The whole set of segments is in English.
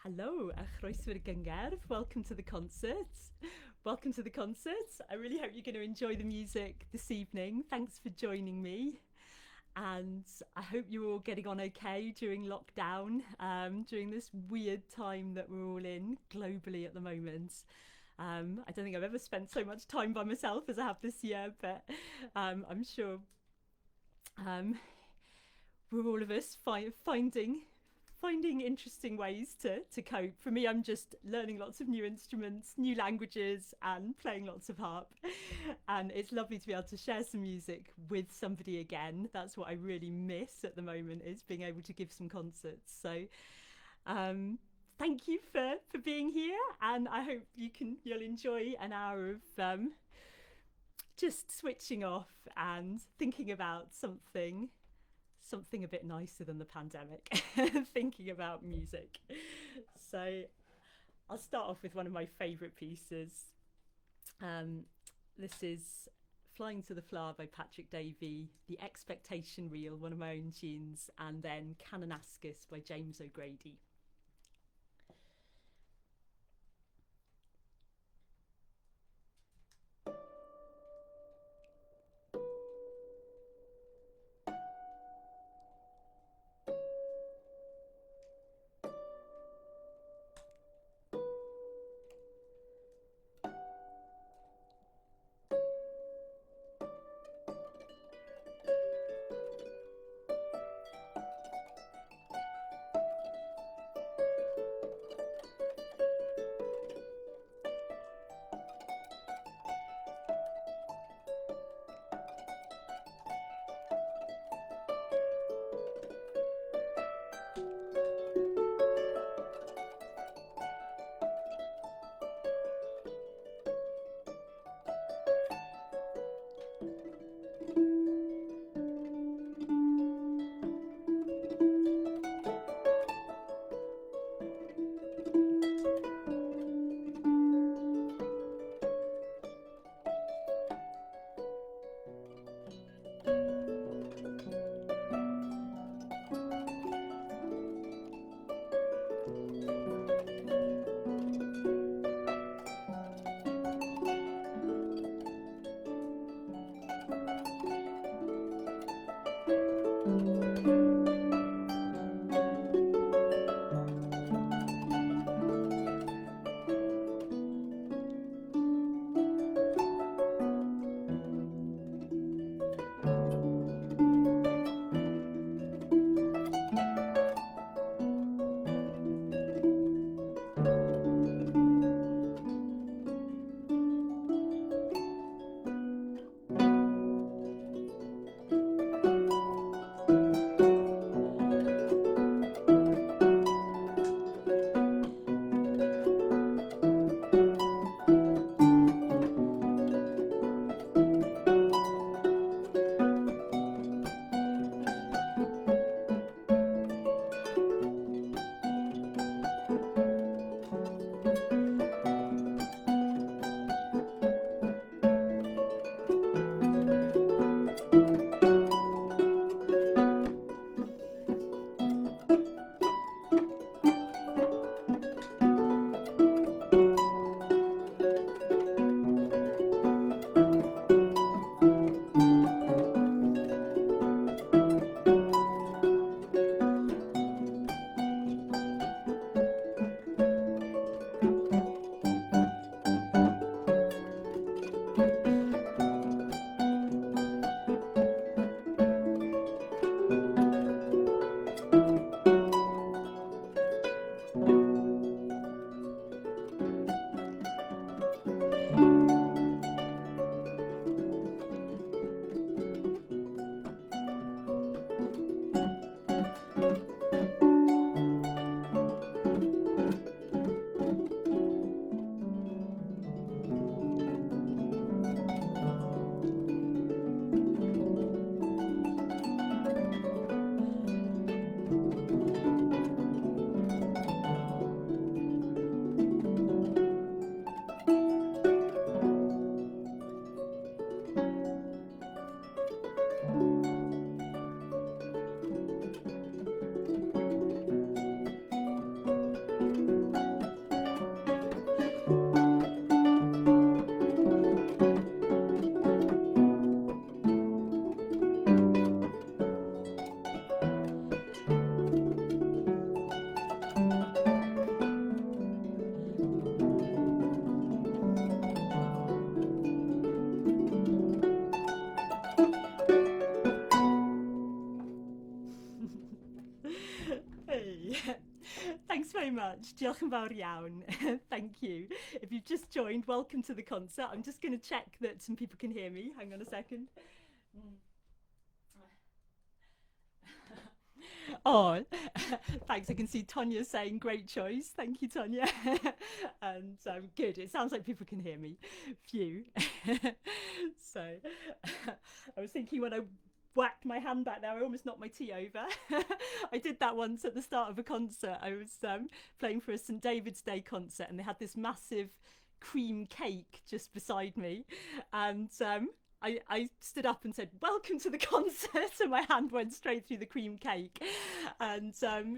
Hello, a chroeswyr gyngerdd. Welcome to the concert. Welcome to the concert. I really hope you're going to enjoy the music this evening. Thanks for joining me. And I hope you're all getting on okay during lockdown, during this weird time that we're all in globally at the moment. I don't think I've ever spent so much time by myself as I have this year, but I'm sure um, we're all of us finding interesting ways to cope. For me, I'm just learning lots of new instruments, new languages, and playing lots of harp. And it's lovely to be able to share some music with somebody again. That's what I really miss at the moment, is being able to give some concerts. So thank you for being here, and I hope you'll enjoy an hour of just switching off and thinking about something a bit nicer than the pandemic, thinking about music. So I'll start off with one of my favourite pieces. This is Flying to the Flower by Patrick Davey, The Expectation Reel, one of my own tunes, and then Kananaskis by James O'Grady. much. Diolch yn fawr iawn. Thank you. If you've just joined, welcome to the concert. I'm just going to check that some people can hear me. Hang on a second. Oh, thanks. I can see Tonya saying great choice. Thank you, Tonya. And good. It sounds like people can hear me. Phew. So I was thinking when I whacked my hand back there, I almost knocked my tea over. I did that once at the start of a concert. I was playing for a St. David's Day concert, and they had this massive cream cake just beside me. And I stood up and said, "Welcome to the concert," and my hand went straight through the cream cake. And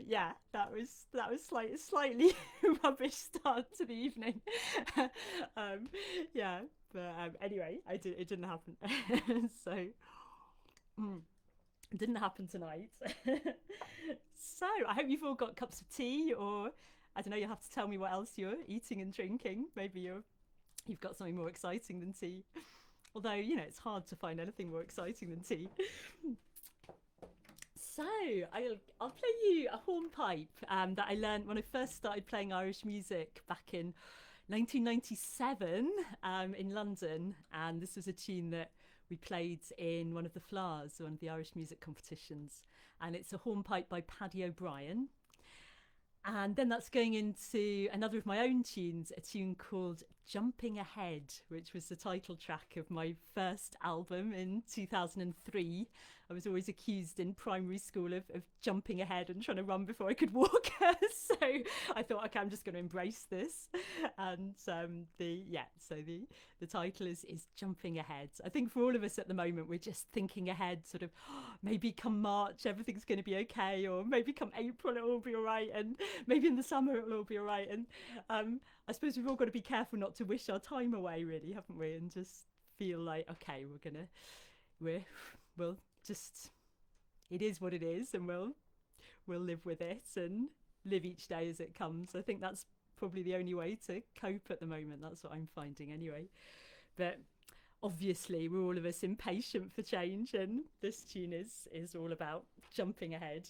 yeah, that was slightly rubbish start to the evening. Yeah, but anyway, it didn't happen. So it didn't happen tonight. So I hope you've all got cups of tea, or I don't know, you'll have to tell me what else you're eating and drinking. Maybe you've got something more exciting than tea. Although, you know, it's hard to find anything more exciting than tea. So I'll play you a hornpipe that I learned when I first started playing Irish music back in 1997 in London. And this was a tune that we played in one of the Flowers, one of the Irish music competitions. And it's a hornpipe by Paddy O'Brien. And then that's going into another of my own tunes, a tune called Jumping Ahead, which was the title track of my first album in 2003. I was always accused in primary school of jumping ahead and trying to run before I could walk. So I thought, okay, I'm just going to embrace this. And the title is Jumping Ahead. I think for all of us at the moment, we're just thinking ahead, sort of, maybe come March, everything's going to be okay, or maybe come April, it'll all be all right, and maybe in the summer, it'll all be all right. And I suppose we've all got to be careful not to wish our time away, really, haven't we? And just feel like, okay, we'll just, it is what it is, and we'll live with it and live each day as it comes. I think that's probably the only way to cope at the moment. That's what I'm finding anyway. But obviously we're all of us impatient for change, and this tune is all about jumping ahead.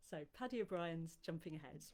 So Paddy O'Brien's Jumping Ahead.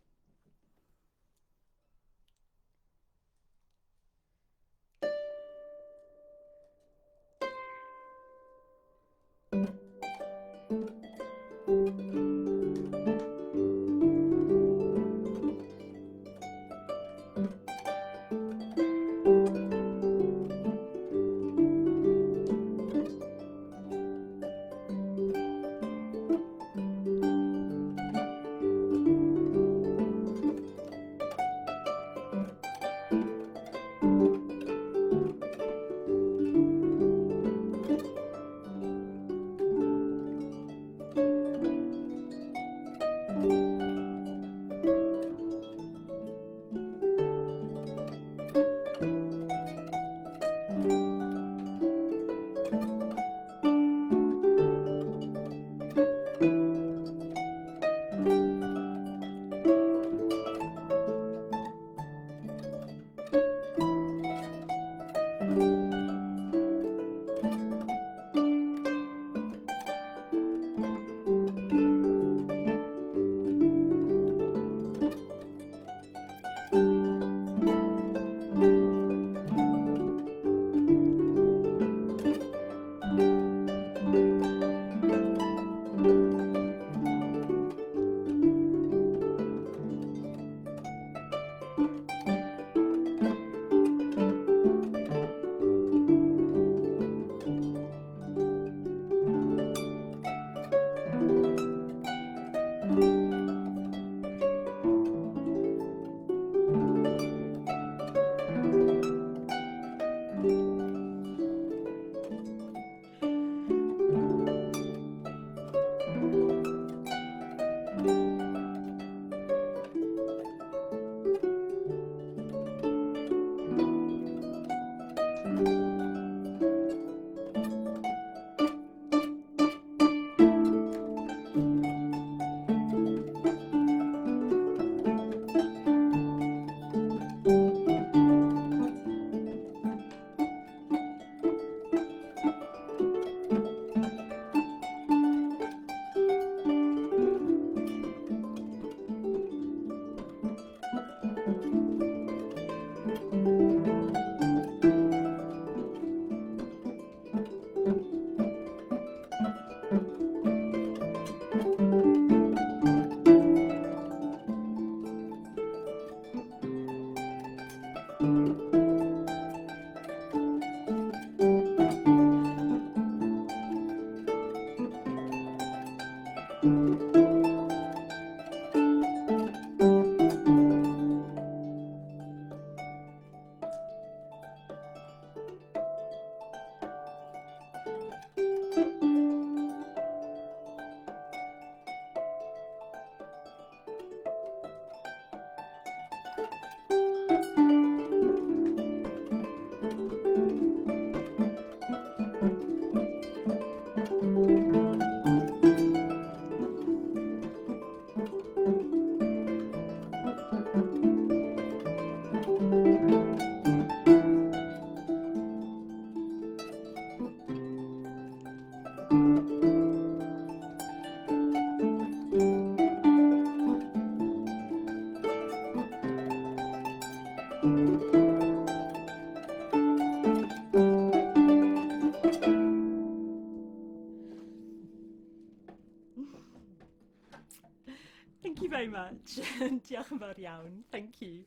very much. Diolch yn fawr iawn. Thank you.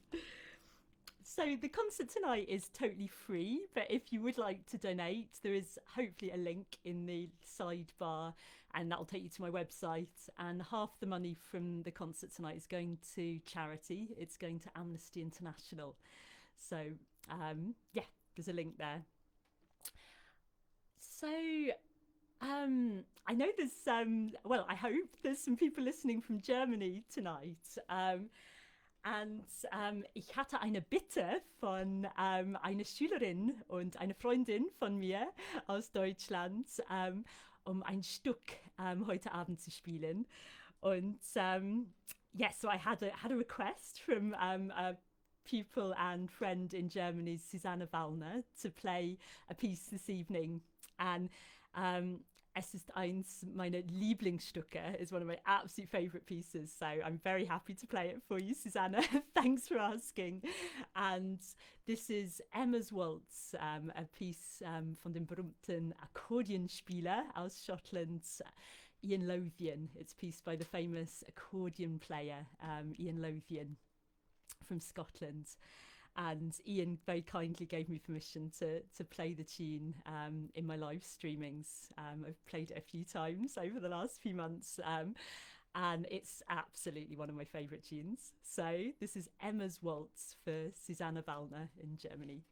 So the concert tonight is totally free, but if you would like to donate, there is hopefully a link in the sidebar, and that'll take you to my website. And half the money from the concert tonight is going to charity. It's going to Amnesty International. So yeah, there's a link there. So I know there's well, I hope there's some people listening from Germany tonight. Und ich hatte eine Bitte von einer Schülerin und einer Freundin von mir aus Deutschland, ein Stück heute Abend zu spielen. Und yeah, so I had a request from a pupil and friend in Germany, Susanne Wallner, to play a piece this evening. And es ist eins meiner Lieblingsstücke. It's one of my absolute favourite pieces. So I'm very happy to play it for you, Susanna. Thanks for asking. And this is Emma's Waltz, a piece von dem berühmten Akkordeonspieler aus Schottland, Ian Lothian. It's a piece by the famous accordion player, Ian Lothian from Scotland. And Ian very kindly gave me permission to play the tune in my live streamings. I've played it a few times over the last few months, and it's absolutely one of my favourite tunes. So this is Emma's Waltz for Susanne Wallner in Germany.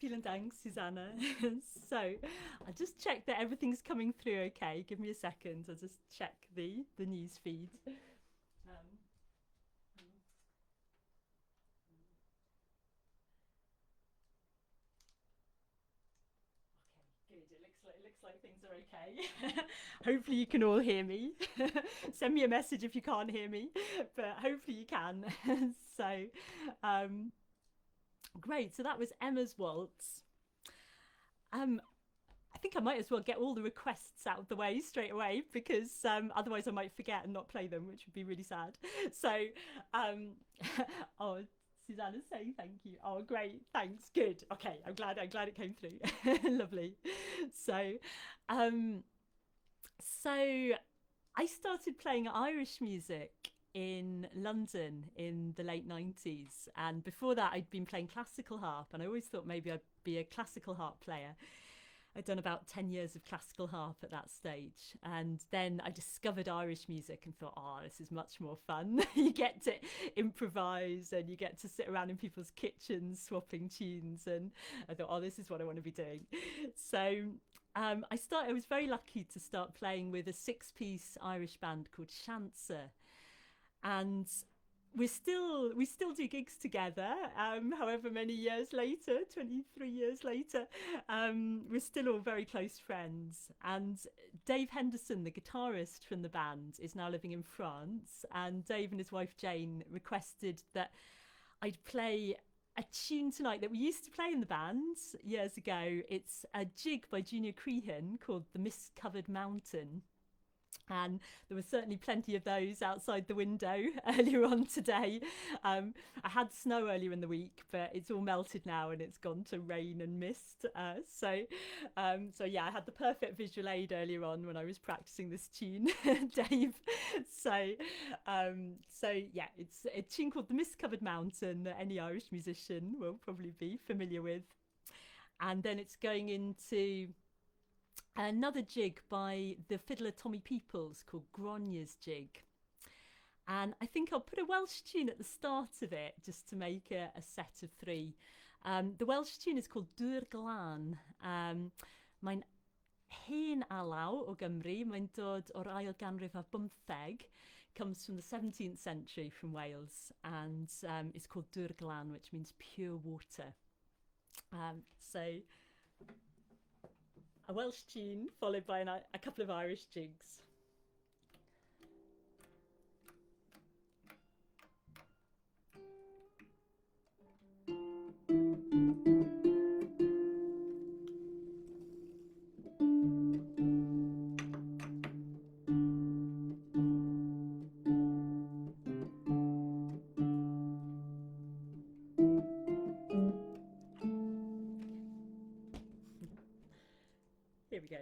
Vielen Dank, Susanna. So I'll just check that everything's coming through okay. Give me a second. I'll just check the news feed. Good. It looks like things are okay. Hopefully you can all hear me. Send me a message if you can't hear me, but hopefully you can. So, great. So that was Emma's waltz. I think I might as well get all the requests out of the way straight away because otherwise I might forget and not play them, which would be really sad. So, oh, Susanna's saying thank you. Oh, great, thanks, good. Okay, I'm glad it came through. Lovely. So, um, so I started playing Irish music in London in the late 90s, and before that I'd been playing classical harp, and I always thought maybe I'd be a classical harp player. I'd done about 10 years of classical harp at that stage. And then I discovered Irish music and thought, oh, this is much more fun. You get to improvise and you get to sit around in people's kitchens swapping tunes. And I thought, oh, this is what I want to be doing. So I was very lucky to start playing with a 6-piece Irish band called Shansa. And we still do gigs together, however many years later, 23 years later. We're still all very close friends, and Dave Henderson, the guitarist from the band, is now living in France, and Dave and his wife Jane requested that I'd play a tune tonight that we used to play in the band years ago. It's a jig by Junior Crehan called The Mist-Covered Mountain. And there were certainly plenty of those outside the window earlier on today. I had snow earlier in the week, but it's all melted now and it's gone to rain and mist. So yeah, I had the perfect visual aid earlier on when I was practicing this tune, Dave. So yeah, it's a tune called The Mist-Covered Mountain that any Irish musician will probably be familiar with. And then it's going into another jig by the fiddler Tommy Peoples called Gronya's Jig. And I think I'll put a Welsh tune at the start of it just to make a set of 3. The Welsh tune is called Dŵr Glân. Mae'n hen alaw o Gymru. Mae'n dod o'r ail ganrif ar 15. Comes from the 17th century from Wales, and it's called Dŵr Glân, which means pure water. So a Welsh tune followed by a couple of Irish jigs. Here we go.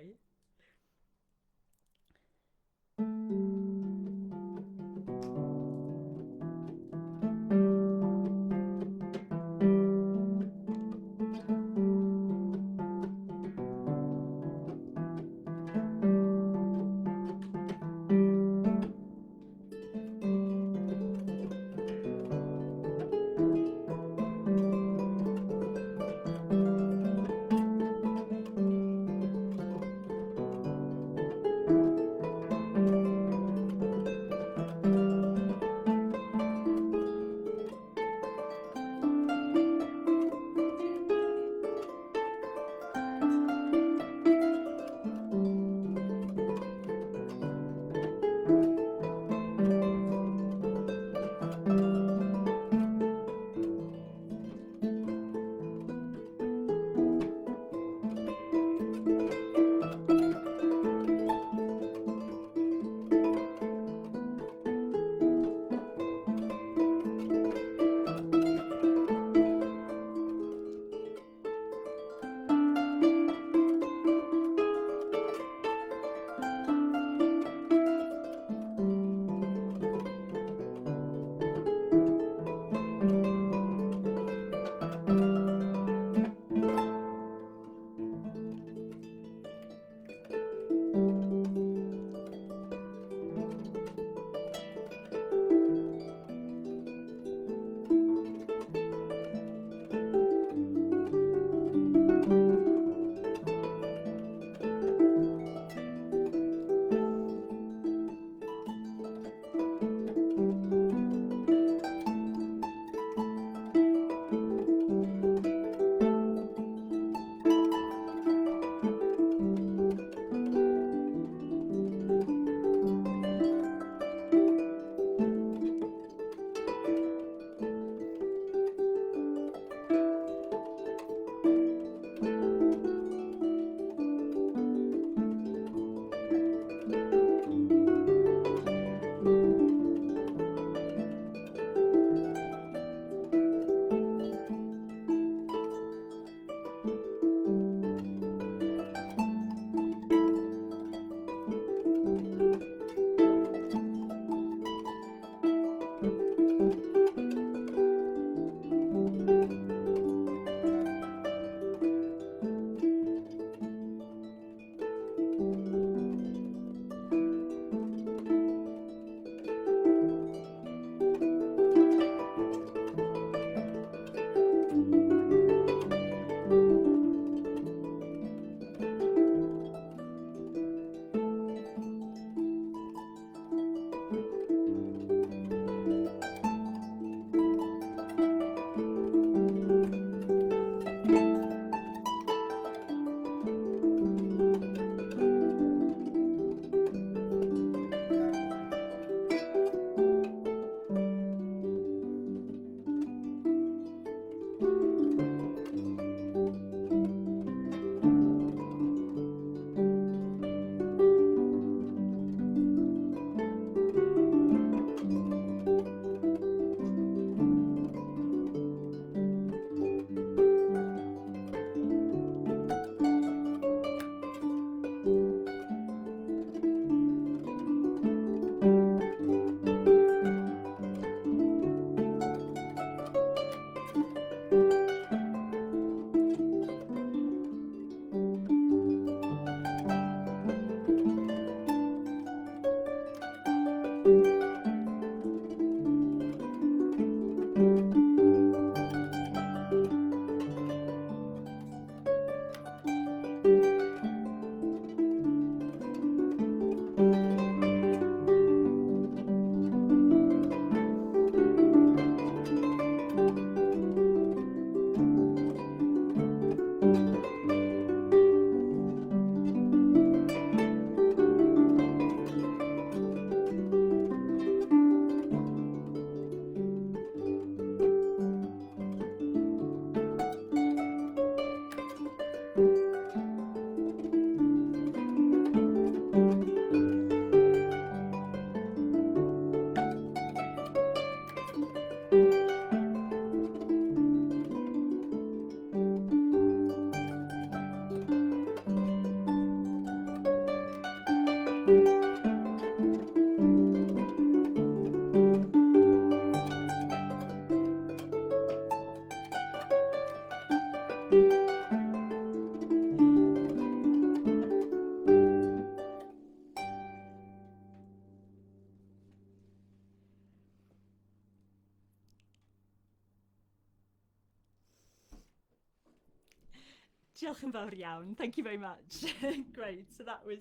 Diolch yn fawr iawn. Thank you very much. Great. So that was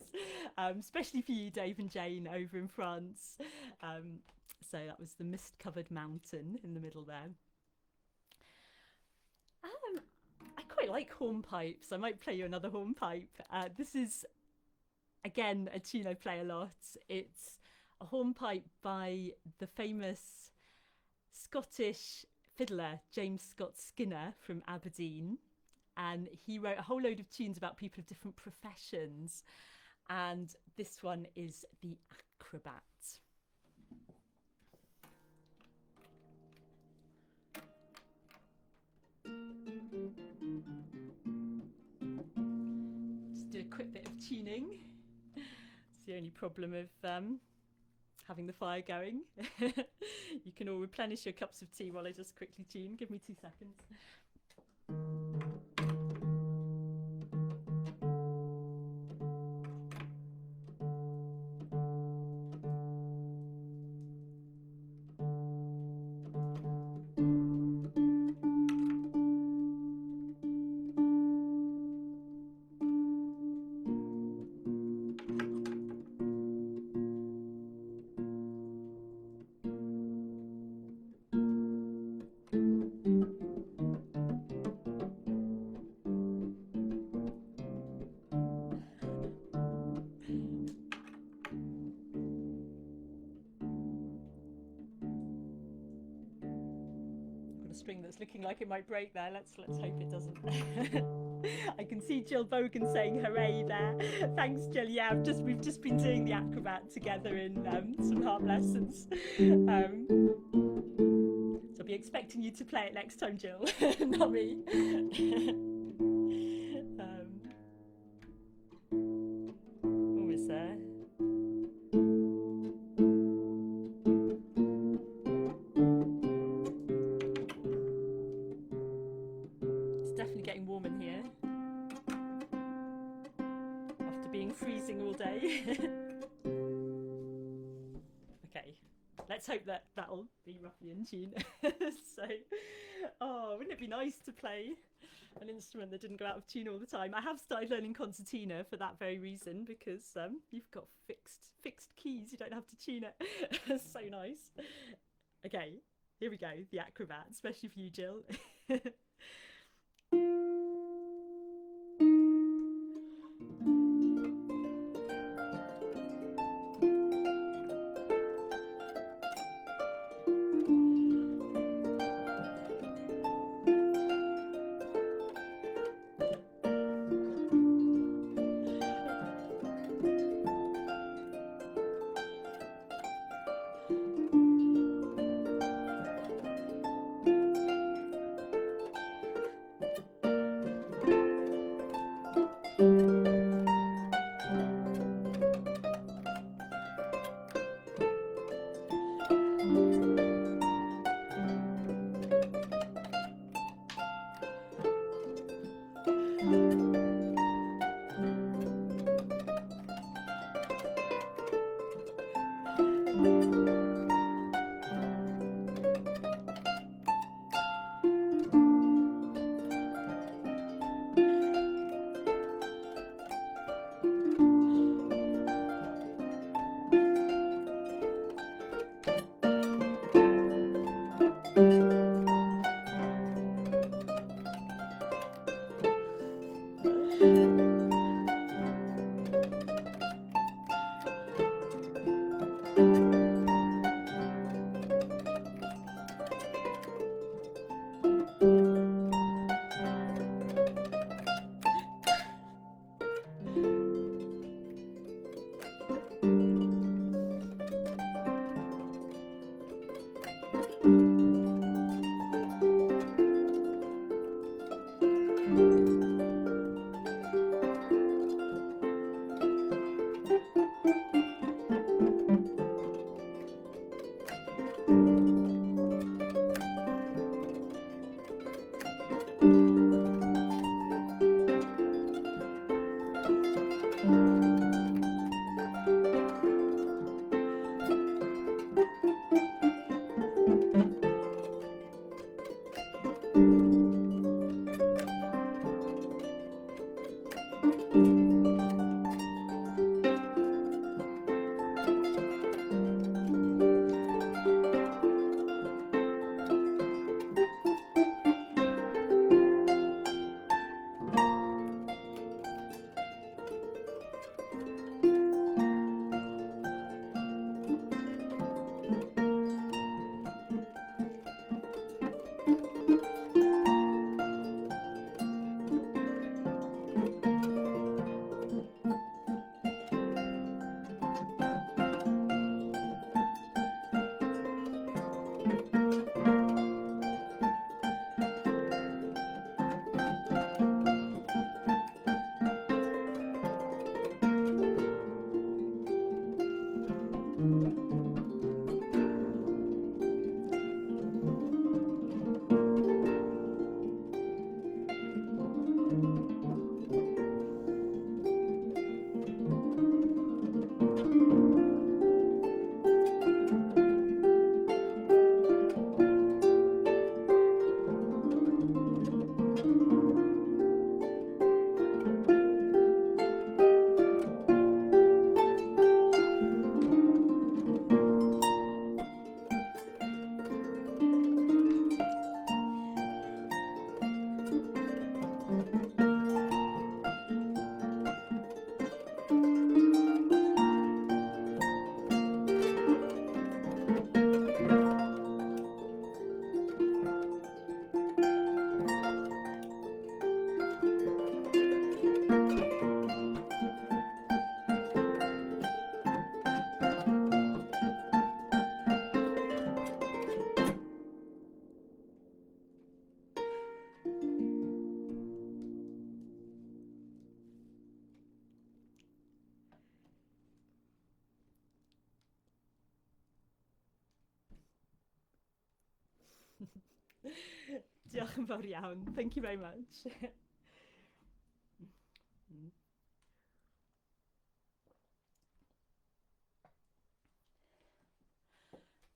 especially for you, Dave and Jane, over in France. So that was the mist-covered mountain in the middle there. I quite like hornpipes. I might play you another hornpipe. This is, again, a tune I play a lot. It's a hornpipe by the famous Scottish fiddler James Scott Skinner from Aberdeen. And he wrote a whole load of tunes about people of different professions. And this one is The Acrobat. Just do a quick bit of tuning. It's the only problem of having the fire going. You can all replenish your cups of tea while I just quickly tune. Give me 2 seconds. String that's looking like it might break there. Let's hope it doesn't. I can see Jill Bogan saying hooray there. Thanks, Jill. Yeah, we've just been doing the acrobat together in some harp lessons. So I'll be expecting you to play it next time, Jill. Not me. Almost there. Getting warm in here after being freezing all day. Okay, let's hope that'll be roughly in tune. So, wouldn't it be nice to play an instrument that didn't go out of tune all the time? I have started learning concertina for that very reason, because you've got fixed keys, you don't have to tune it. So nice. Okay, here we go, the acrobat, especially for you, Jill. Diolch yn fawr iawn. Thank you very much.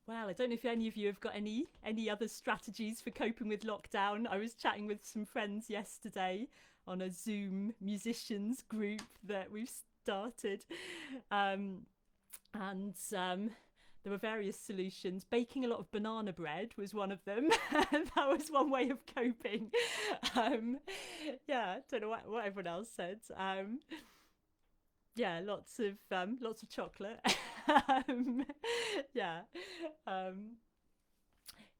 Well, I don't know if any of you have got any other strategies for coping with lockdown. I was chatting with some friends yesterday on a Zoom musicians group that we've started. There were various solutions. Baking a lot of banana bread was one of them. That was one way of coping. Yeah, don't know what everyone else said. Yeah, lots of chocolate. Yeah.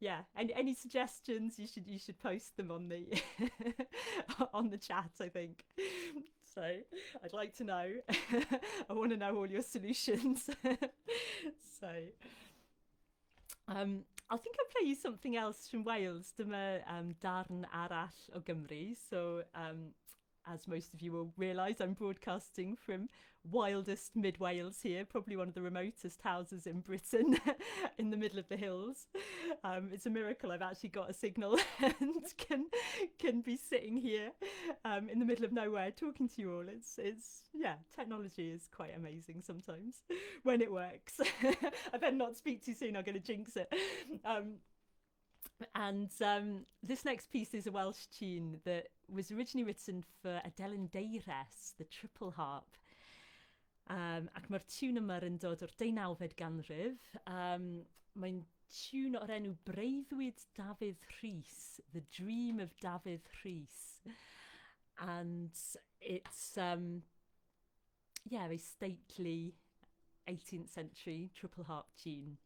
Yeah. Any suggestions? You should post them on the on the chat, I think. So I'd like to know. I want to know all your solutions. So I think I'll play you something else from Wales. Dyma darn arall o Gymru. So as most of you will realise, I'm broadcasting from wildest mid Wales here, probably one of the remotest houses in Britain, in the middle of the hills. It's a miracle I've actually got a signal and can be sitting here in the middle of nowhere talking to you all. It's yeah, technology is quite amazing sometimes when it works. I better not speak too soon, I'm going to jinx it. This next piece is a Welsh tune that was originally written for Adelyn Earis, the triple harp. Ac mae'r tune yma yn dod o'r 19fed ganrif. Mae'n tune o'r enw Breuddwyd Dafydd Rhys, The Dream of Dafydd Rhys. And it's, yeah, a stately 18th century triple harp tune.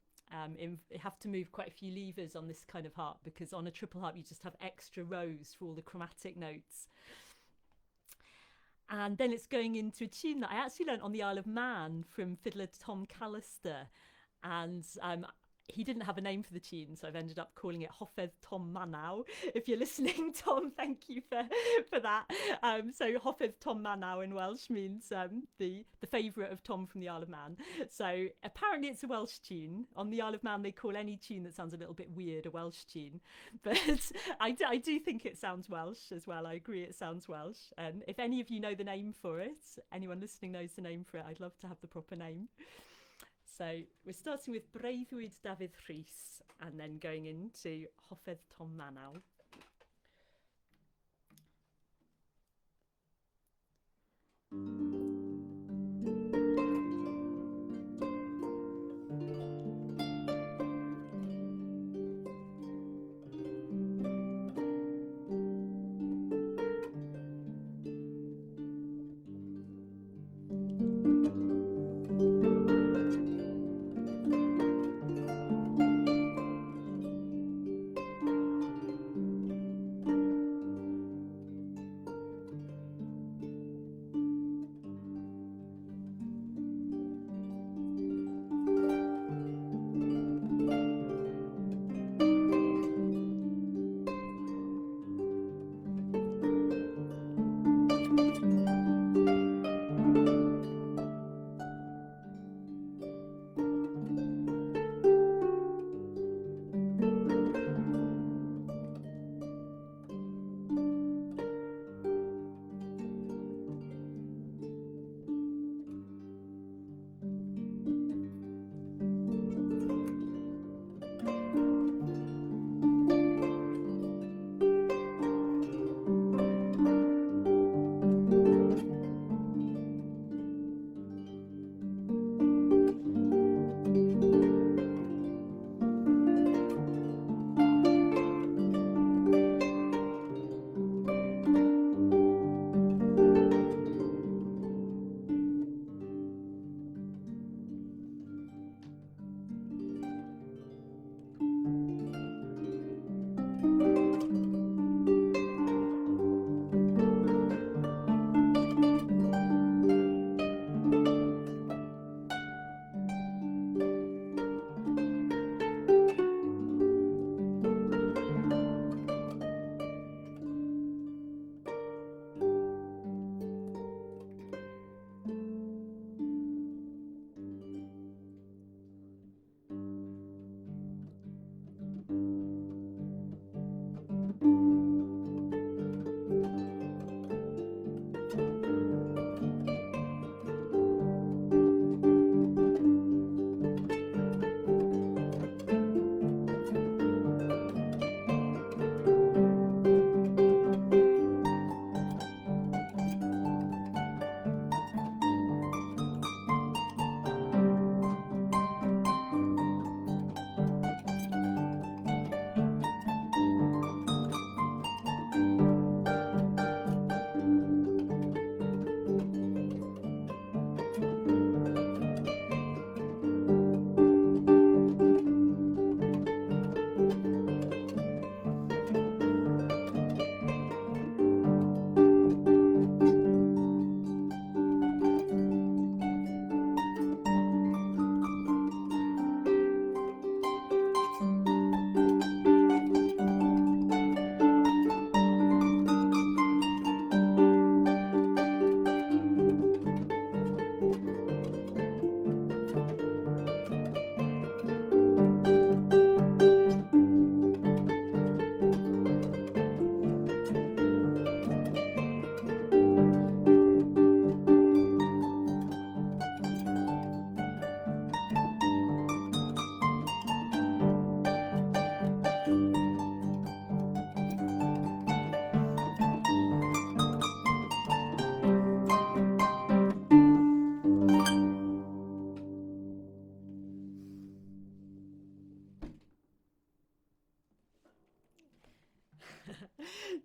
You have to move quite a few levers on this kind of harp because on a triple harp you just have extra rows for all the chromatic notes. And then it's going into a tune that I actually learnt on the Isle of Man from fiddler Tom Callister. And he didn't have a name for the tune, so I've ended up calling it Hoffedd Tom Manaw. If you're listening, Tom, thank you for that. So Hoffedd Tom Manaw in Welsh means the favourite of Tom from the Isle of Man. So apparently it's a Welsh tune. On the Isle of Man they call any tune that sounds a little bit weird a Welsh tune. But I do think it sounds Welsh as well. I agree it sounds Welsh. And if any of you know the name for it, anyone listening knows the name for it, I'd love to have the proper name. So we're starting with Breuddwyd Dafydd Rhys and then going into Hoffedd Tom Manaw.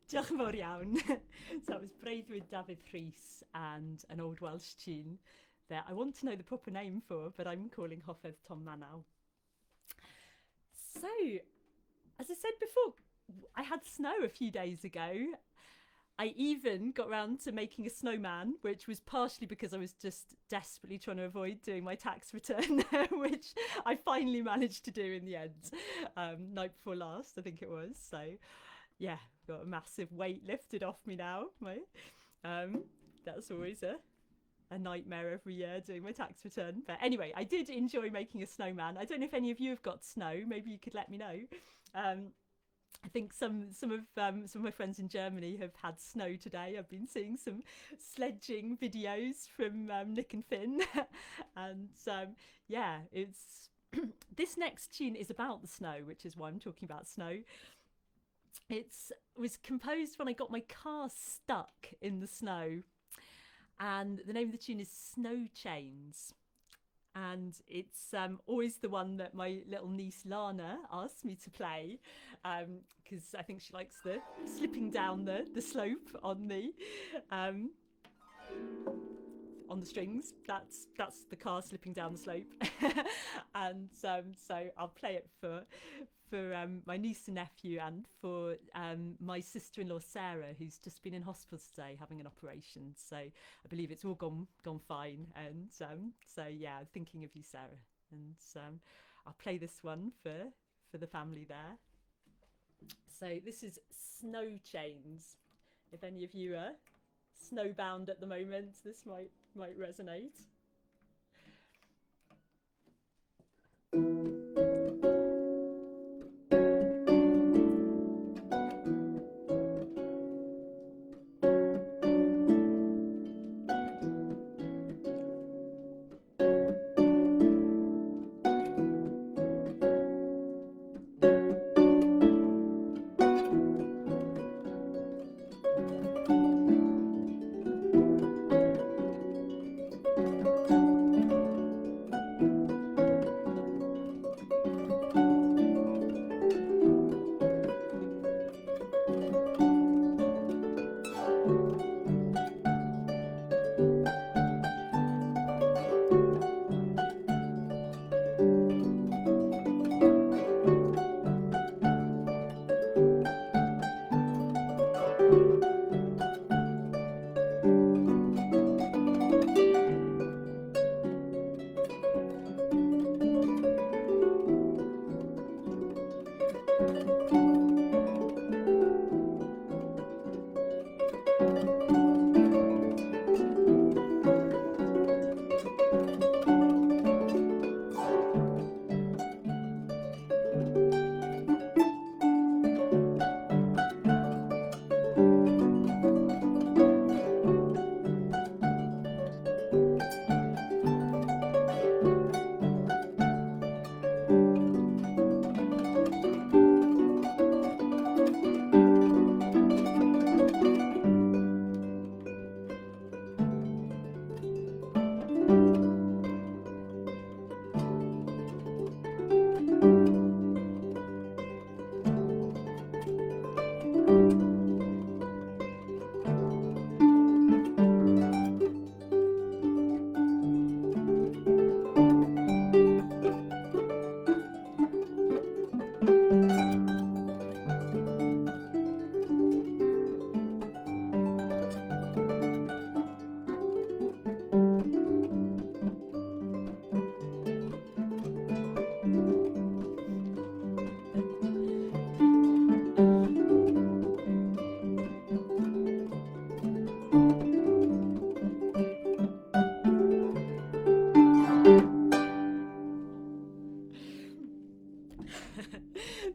Diolch yn fawr iawn. So that was Breuddwyd David Rhys and an old Welsh tune that I want to know the proper name for, but I'm calling Hoffedd Tom Manaw. So, as I said before, I had snow a few days ago. I even got round to making a snowman, which was partially because I was just desperately trying to avoid doing my tax return, which I finally managed to do in the end, night before last, I think it was. So, yeah, got a massive weight lifted off me now. That's always a nightmare every year, doing my tax return. But anyway, I did enjoy making a snowman. I don't know if any of you have got snow. Maybe you could let me know. I think some of my friends in Germany have had snow today. I've been seeing some sledging videos from Nick and Finn, and yeah, it's this next tune is about the snow, which is why I'm talking about snow. It was composed when I got my car stuck in the snow, and the name of the tune is Snow Chains. And it's always the one that my little niece Lana asks me to play, because I think she likes the slipping down the slope on the strings. That's the car slipping down the slope, and so I'll play it for my niece and nephew, and for my sister-in-law Sarah, who's just been in hospital today having an operation. So I believe it's all gone fine, and so yeah, thinking of you, Sarah, and I'll play this one for the family there. So this is Snow Chains. If any of you are snowbound at the moment, this might resonate.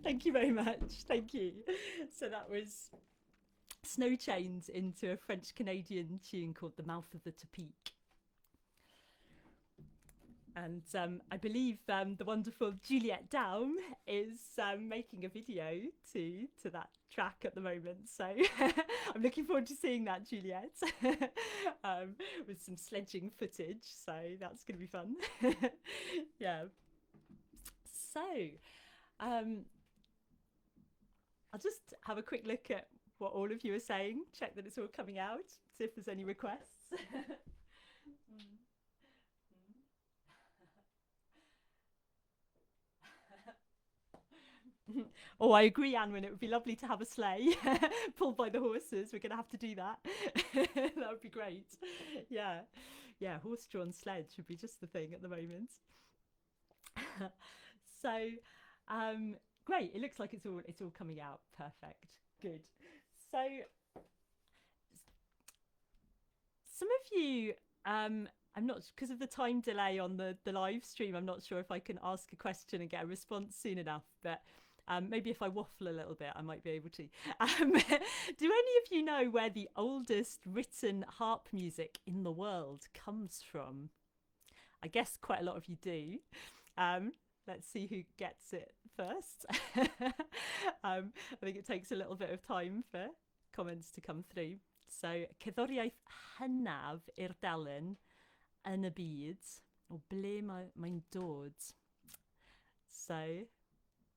Thank you very much. Thank you. So that was Snow Chains into a French-Canadian tune called The Mouth of the Tepic. And I believe the wonderful Juliette Daum is making a video to that track at the moment. So I'm looking forward to seeing that, Juliette, with some sledging footage. So that's going to be fun. Yeah. So I'll just have a quick look at what all of you are saying. Check that it's all coming out. See if there's any requests. Oh, I agree, Anwen. It would be lovely to have a sleigh pulled by the horses. We're going to have to do that. That would be great. Yeah, yeah. Horse-drawn sledge would be just the thing at the moment. So, great. It looks like it's all coming out perfect. Good. So, some of you, I'm not, because of the time delay on the live stream, I'm not sure if I can ask a question and get a response soon enough, but maybe if I waffle a little bit, I might be able to. Do any of you know where the oldest written harp music in the world comes from? I guess quite a lot of you do. Let's see who gets it first. I think it takes a little bit of time for comments to come through. So, cerddoriaeth hynaf i'r dalyn yn y byd, o ble mae'n dod. So,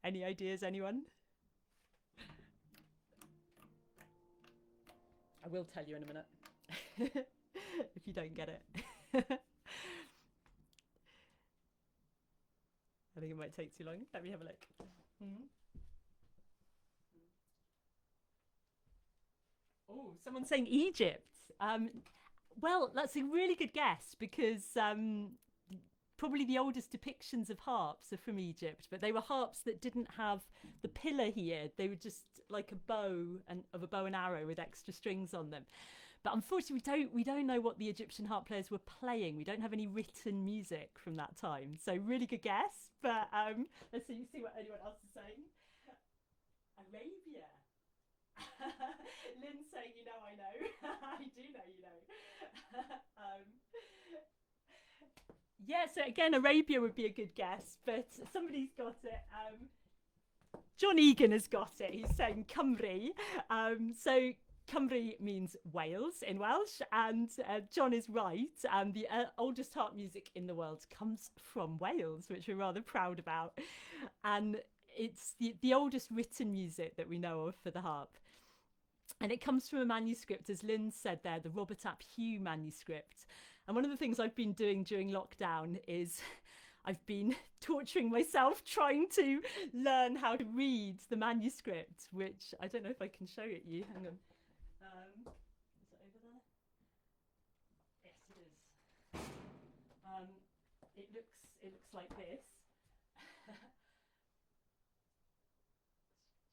any ideas, anyone? I will tell you in a minute if you don't get it. I think it might take too long. Let me have a look. Oh, someone's saying Egypt. Well, that's a really good guess because probably the oldest depictions of harps are from Egypt, but they were harps that didn't have the pillar here. They were just like a bow of a bow and arrow with extra strings on them. But unfortunately, we don't know what the Egyptian harp players were playing. We don't have any written music from that time. So really good guess. But let's see what anyone else is saying. Arabia. Lynn's saying, you know, I know. I do know, you know. Yeah, so again, Arabia would be a good guess, but somebody's got it. John Egan has got it. He's saying Cymru. So Cymru means Wales in Welsh, and John is right. The oldest harp music in the world comes from Wales, which we're rather proud about. And it's the oldest written music that we know of for the harp. And it comes from a manuscript, as Lynn said there, the Robert ap Hugh manuscript. And one of the things I've been doing during lockdown is I've been torturing myself trying to learn how to read the manuscript, which I don't know if I can show it you. Hang on. Is it over there? Yes, it is. It looks like this.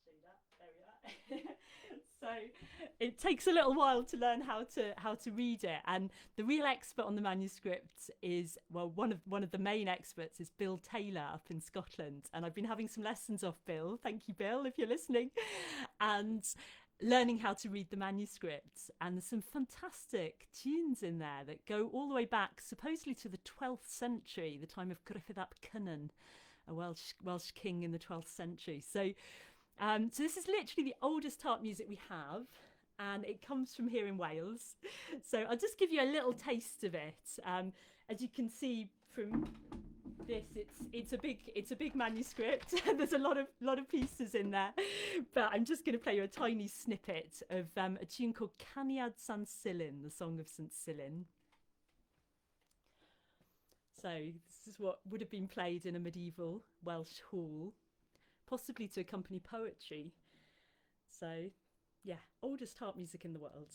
Show you that. There we are. So it takes a little while to learn how to read it, and the real expert on the manuscript is, well, one of the main experts is Bill Taylor up in Scotland, and I've been having some lessons off Bill. Thank you, Bill, if you're listening, and learning how to read the manuscript. And there's some fantastic tunes in there that go all the way back, supposedly to the 12th century, the time of Gruffydd ap Cynan, a Welsh king in the 12th century. So this is literally the oldest harp music we have, and it comes from here in Wales. So I'll just give you a little taste of it. As you can see from this, it's a big manuscript. There's a lot of pieces in there, but I'm just going to play you a tiny snippet of a tune called Caniad San Silin, the Song of St. Silin. So this is what would have been played in a medieval Welsh hall, possibly to accompany poetry. So, yeah, oldest harp music in the world.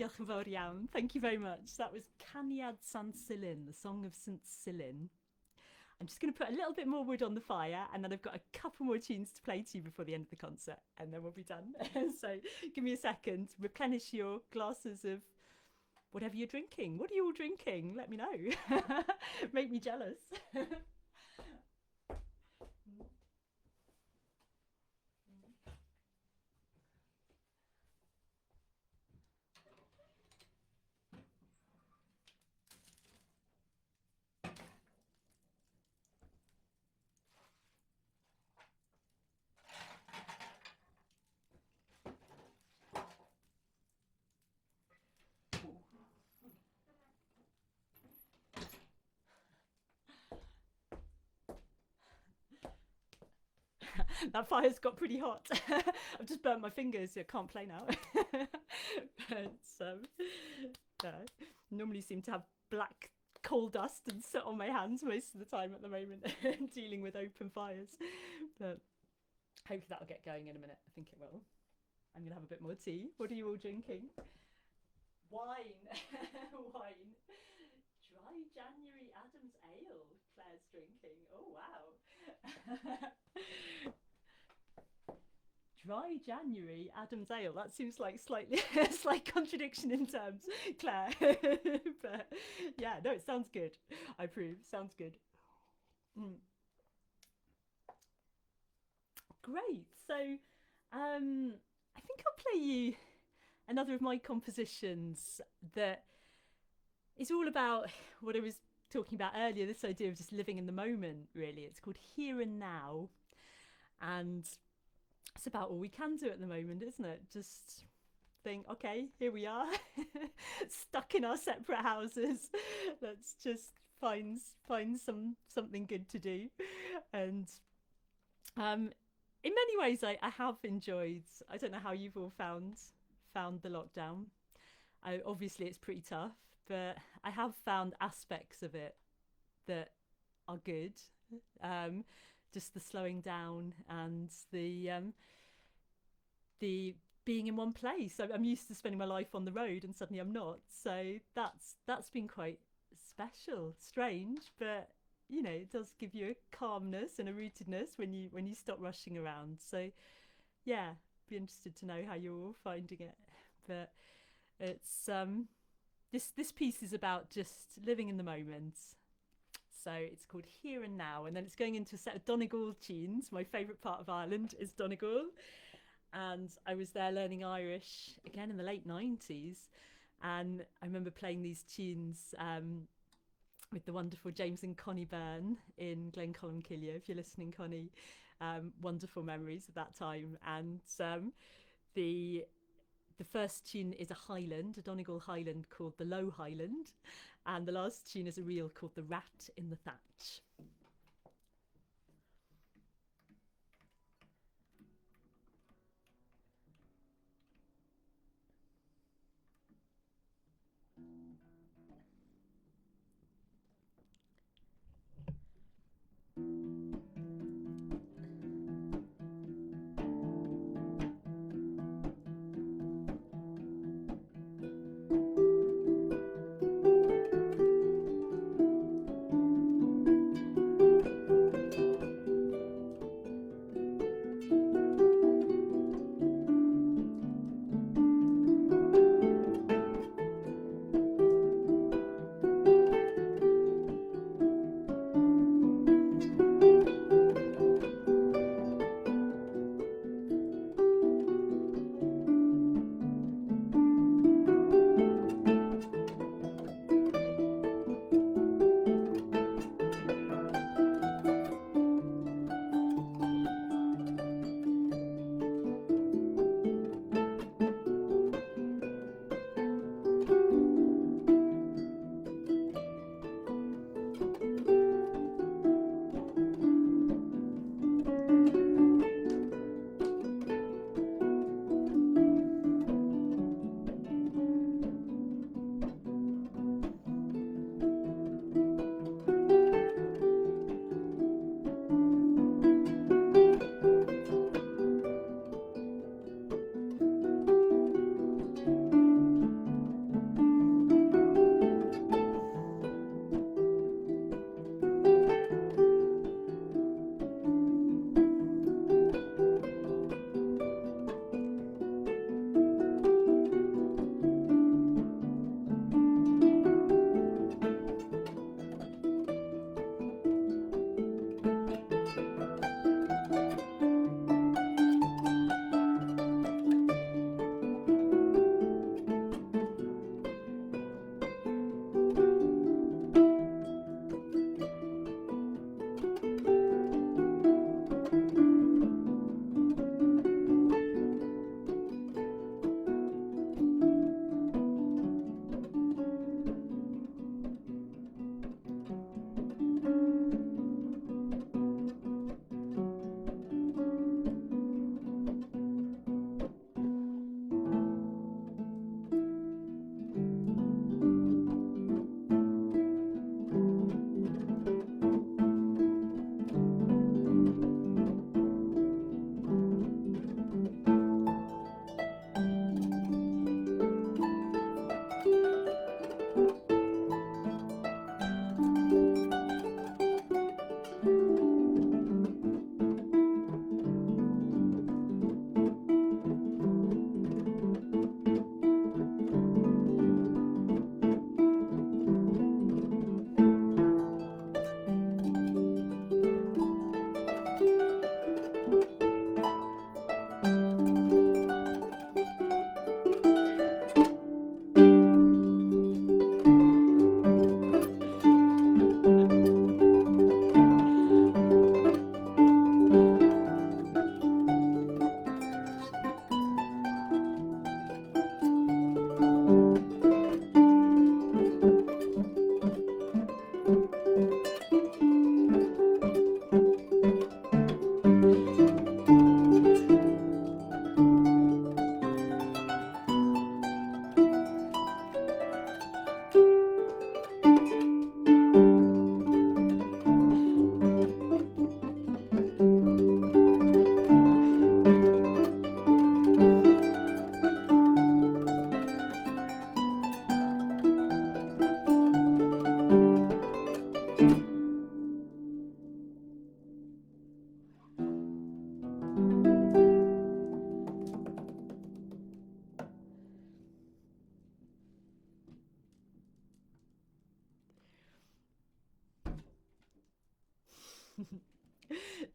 Diolch yn fawr iawn. Thank you very much. That was Caniad San Cilin, the Song of St. Cilin. I'm just going to put a little bit more wood on the fire, and then I've got a couple more tunes to play to you before the end of the concert, and then we'll be done. So give me a second, replenish your glasses of whatever you're drinking. What are you all drinking? Let me know. Make me jealous. That fire's got pretty hot. I've just burnt my fingers, so I can't play now. Normally seem to have black coal dust and soot on my hands most of the time at the moment, dealing with open fires. But hopefully that'll get going in a minute. I think it will. I'm going to have a bit more tea. What are you all drinking? Wine. Wine. Dry January Adam's Ale, Claire's drinking. Oh, wow. Dry January Adam's Ale. That seems like slightly slight contradiction in terms, Claire. But yeah, no, it sounds good. I approve. Sounds good. Great. So I think I'll play you another of my compositions that is all about what I was talking about earlier, this idea of just living in the moment, really. It's called Here and Now. And it's about all we can do at the moment, isn't it? Just think, okay, here we are, stuck in our separate houses. Let's just find something good to do. And in many ways, I have enjoyed. I don't know how you've all found the lockdown. Obviously, it's pretty tough, but I have found aspects of it that are good. Just the slowing down and the being in one place. I'm used to spending my life on the road, and suddenly I'm not. So that's been quite special, strange, but you know, it does give you a calmness and a rootedness when you stop rushing around. So yeah, be interested to know how you're all finding it. But it's this piece is about just living in the moment. So it's called Here and Now, and then it's going into a set of Donegal tunes. My favourite part of Ireland is Donegal, and I was there learning Irish again in the late 90s, and I remember playing these tunes with the wonderful James and Connie Byrne in Glencolmcillia. If you're listening, Connie, wonderful memories of that time. And the first tune is a Highland, a Donegal Highland called the Low Highland. And the last tune is a reel called The Rat in the Thatch.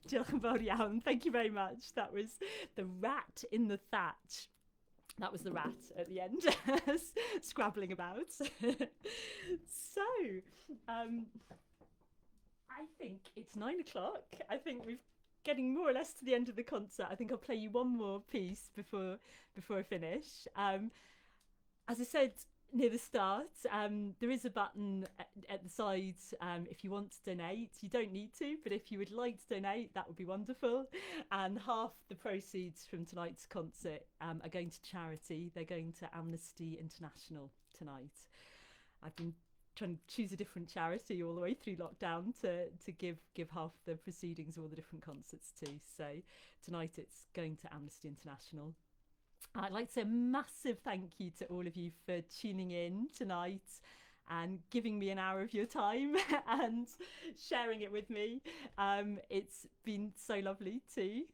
Diolch yn fawr iawn. Thank you very much. That was the rat in the thatch. That was the rat at the end, scrabbling about. So, I think it's 9 o'clock. I think we're getting more or less to the end of the concert. I think I'll play you one more piece before I finish. As I said near the start, there is a button at the side if you want to donate. You don't need to, but if you would like to donate, that would be wonderful. And half the proceeds from tonight's concert are going to charity. They're going to Amnesty International tonight. I've been trying to choose a different charity all the way through lockdown to give half the proceedings of all the different concerts to. So tonight it's going to Amnesty International. I'd like to say a massive thank you to all of you for tuning in tonight and giving me an hour of your time and sharing it with me. It's been so lovely to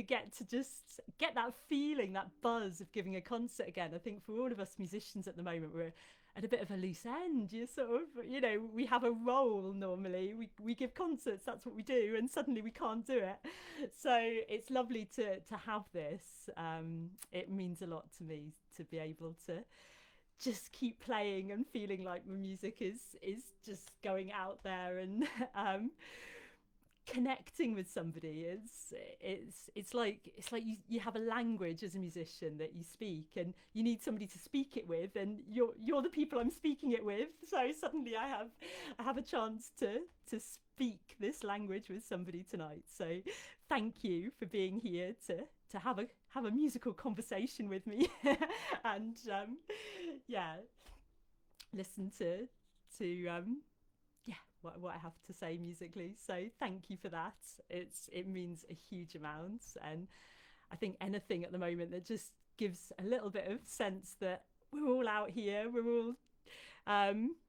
get to just get that feeling, that buzz of giving a concert again. I think for all of us musicians at the moment, we're at a bit of a loose end. You sort of, we have a role normally. We give concerts, that's what we do, and suddenly we can't do it. So it's lovely to have this. It means a lot to me to be able to just keep playing and feeling like my music is just going out there and connecting with somebody. It's like you have a language as a musician that you speak, and you need somebody to speak it with, and you're the people I'm speaking it with. So suddenly I have a chance to speak this language with somebody tonight. So thank you for being here to have a musical conversation with me and listen to what I have to say musically. So thank you for that. It means a huge amount, and I think anything at the moment that just gives a little bit of sense that we're all out here, we're all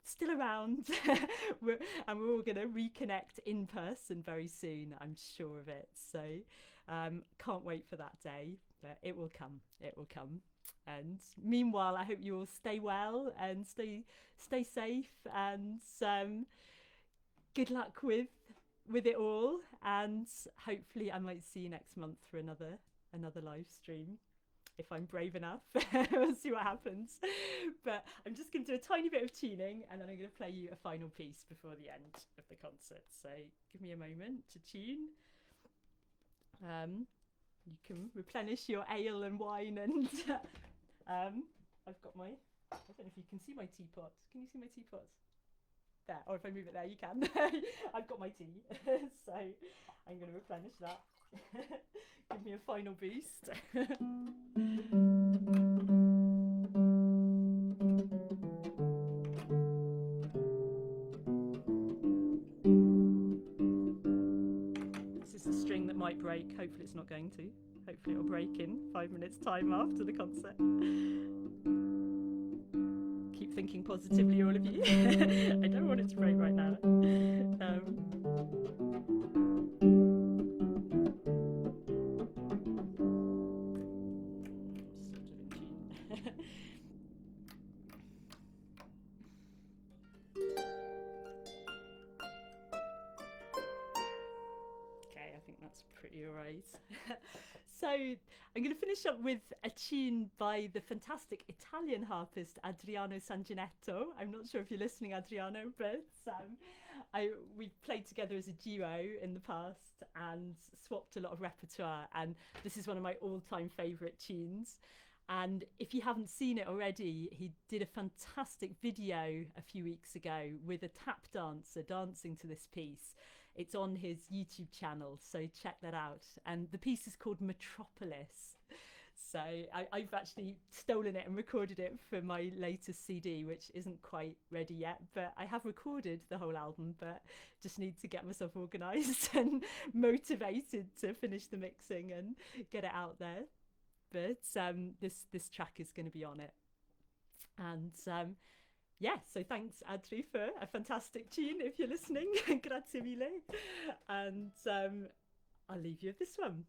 still around, we're all going to reconnect in person very soon. I'm sure of it. So can't wait for that day, but it will come. And meanwhile, I hope you all stay well and stay safe, and good luck with it all, and hopefully I might see you next month for another live stream if I'm brave enough. We'll see what happens. But I'm just going to do a tiny bit of tuning, and then I'm going to play you a final piece before the end of the concert. So give me a moment to tune. You can replenish your ale and wine, and I've got my, I don't know if you can see my teapot. Can you see my teapot? There, or if I move it there, you can. I've got my tea, so I'm going to replenish that. Give me a final boost. This is the string that might break. Hopefully it's not going to. Hopefully it'll break in 5 minutes time after the concert. Keep thinking positively, all of you. I don't want it to break right now. Okay, I think that's pretty alright. So I'm going to finish up with a tune by the fantastic Italian harpist Adriano Sanginetto. I'm not sure if you're listening, Adriano, but we've played together as a duo in the past and swapped a lot of repertoire, and this is one of my all-time favourite tunes. And if you haven't seen it already, he did a fantastic video a few weeks ago with a tap dancer dancing to this piece. It's on his YouTube channel, so check that out. And the piece is called Metropolis. So I've actually stolen it and recorded it for my latest CD, which isn't quite ready yet, but I have recorded the whole album, but just need to get myself organised and motivated to finish the mixing and get it out there. But this track is going to be on it. And so thanks, Adri, for a fantastic tune, if you're listening. Grazie mille. And I'll leave you with this one.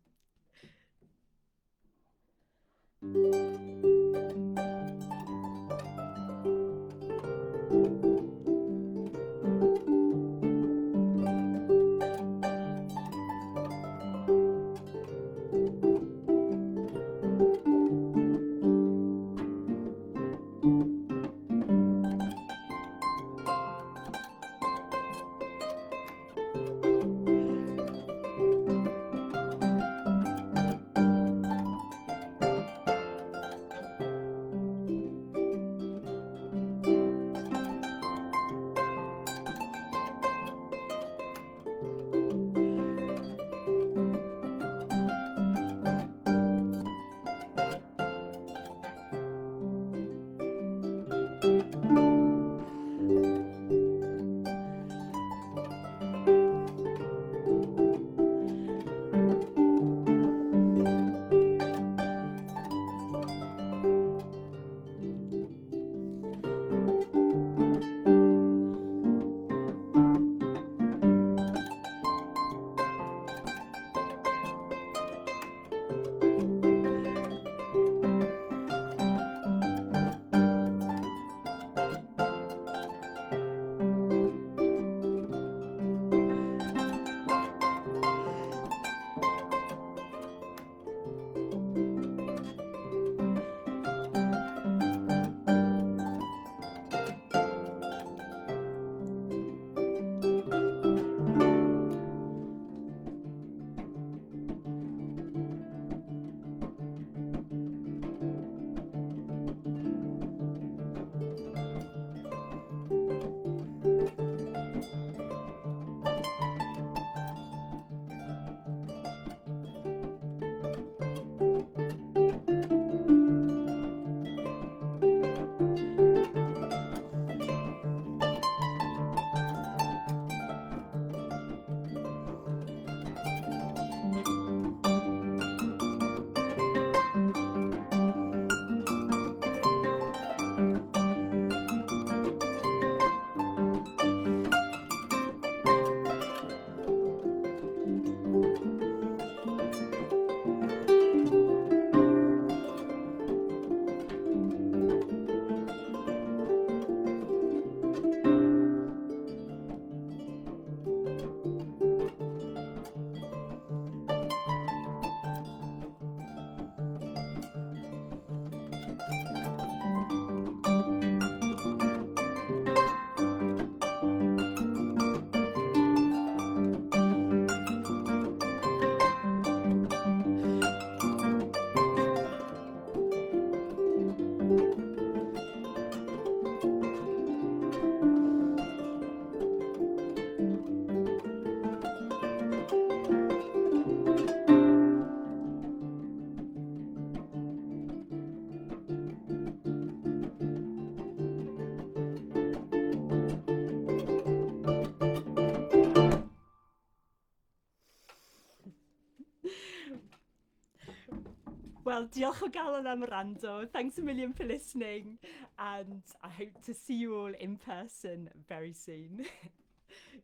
Well, diolch o galon am wrando. Thanks a million for listening. And I hope to see you all in person very soon.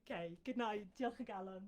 Okay, good night. Diolch o galon.